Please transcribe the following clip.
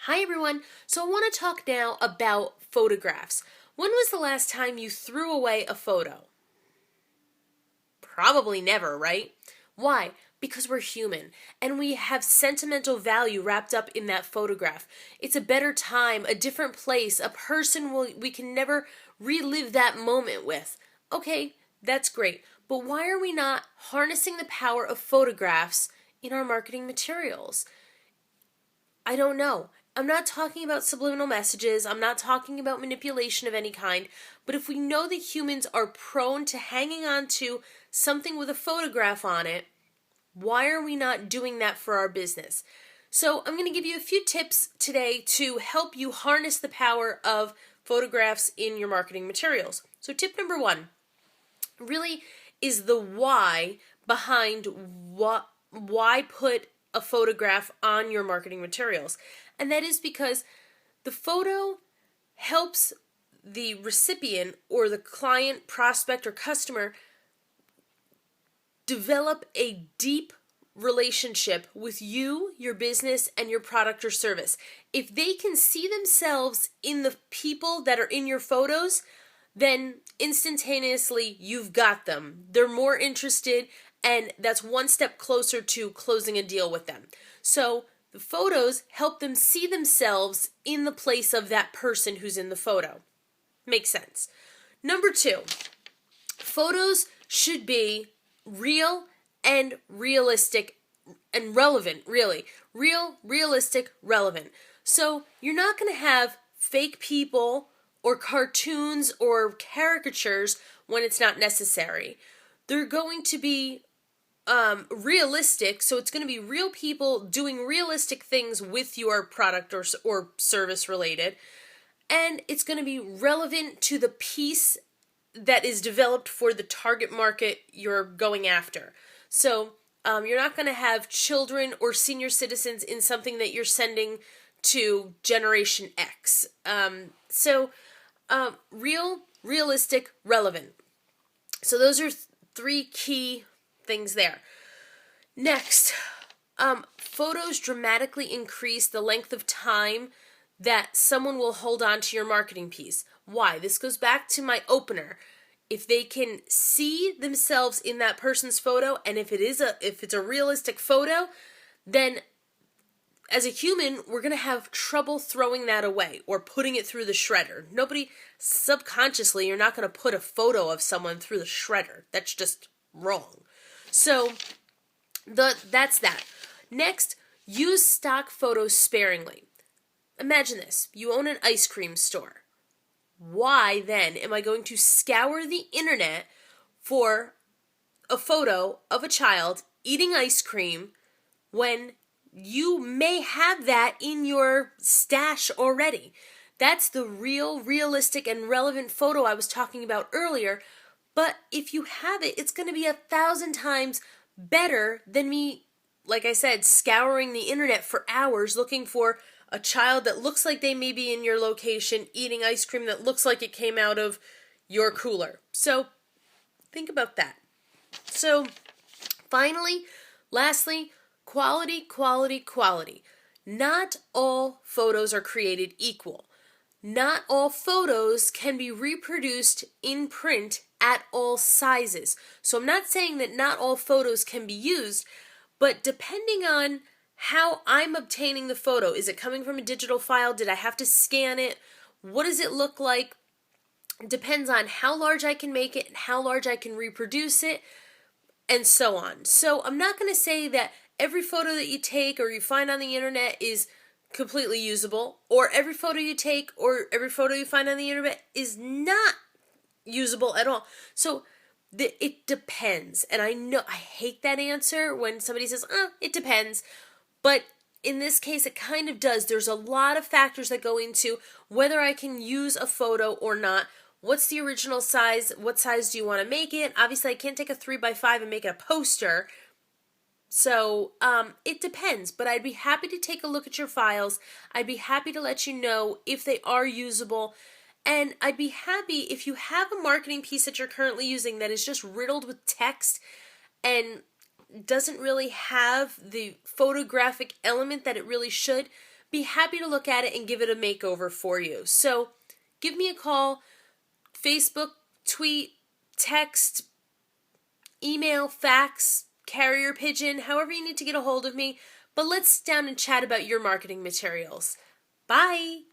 Hi everyone. So I want to talk now about photographs. When was the last time you threw away a photo? Probably never, right? Why? Because we're human and we have sentimental value wrapped up in that photograph. It's a better time, a different place, a person we can never relive that moment with. Okay, that's great. But why are we not harnessing the power of photographs in our marketing materials? I don't know. I'm not talking about subliminal messages. I'm not talking about manipulation of any kind. But if we know that humans are prone to hanging on to something with a photograph on it, why are we not doing that for our business? So I'm going to give you a few tips today to help you harness the power of photographs in your marketing materials. So tip number one really is the why behind why put a photograph on your marketing materials. And that is because the photo helps the recipient or the client, prospect, or customer develop a deep relationship with you, your business, and your product or service. If they can see themselves in the people that are in your photos, then instantaneously you've got them. They're more interested, and that's one step closer to closing a deal with them. So the photos help them see themselves in the place of that person who's in the photo. Makes sense. Number two, photos should be real and realistic and relevant, really. Real, realistic, relevant. So you're not going to have fake people or cartoons or caricatures when it's not necessary. They're going to be realistic, so it's going to be real people doing realistic things with your product or service related, and it's going to be relevant to the piece that is developed for the target market you're going after. So you're not going to have children or senior citizens in something that you're sending to Generation X. Real, realistic, relevant. So those are three key things there. Next, photos dramatically increase the length of time that someone will hold on to your marketing piece. Why? This goes back to my opener. If they can see themselves in that person's photo, and if it's a realistic photo, then as a human, we're going to have trouble throwing that away or putting it through the shredder. Subconsciously, you're not going to put a photo of someone through the shredder. That's just wrong. So that's that. Next, use stock photos sparingly. Imagine this. You own an ice cream store. Why then am I going to scour the internet for a photo of a child eating ice cream when you may have that in your stash already? That's the real, realistic, and relevant photo I was talking about earlier. But if you have it, it's going to be 1,000 times better than me, like I said, scouring the internet for hours looking for a child that looks like they may be in your location eating ice cream that looks like it came out of your cooler. So think about that. So finally, lastly, quality, quality, quality. Not all photos are created equal. Not all photos can be reproduced in print at all sizes. So I'm not saying that not all photos can be used, but depending on how I'm obtaining the photo, is it coming from a digital file? Did I have to scan it? What does it look like? It depends on how large I can make it and how large I can reproduce it, and so on. So I'm not going to say that every photo that you take or you find on the internet is completely usable, or every photo you take or every photo you find on the internet is not usable at all. So it depends. And I know I hate that answer when somebody says, it depends. But in this case, it kind of does. There's a lot of factors that go into whether I can use a photo or not. What's the original size? What size do you want to make it? Obviously, I can't take a 3x5 and make it a poster. So it depends, but I'd be happy to take a look at your files. I'd be happy to let you know if they are usable. And I'd be happy if you have a marketing piece that you're currently using that is just riddled with text and doesn't really have the photographic element that it really should, be happy to look at it and give it a makeover for you. So give me a call, Facebook, tweet, text, email, fax, carrier pigeon, however you need to get a hold of me. But let's sit down and chat about your marketing materials. Bye!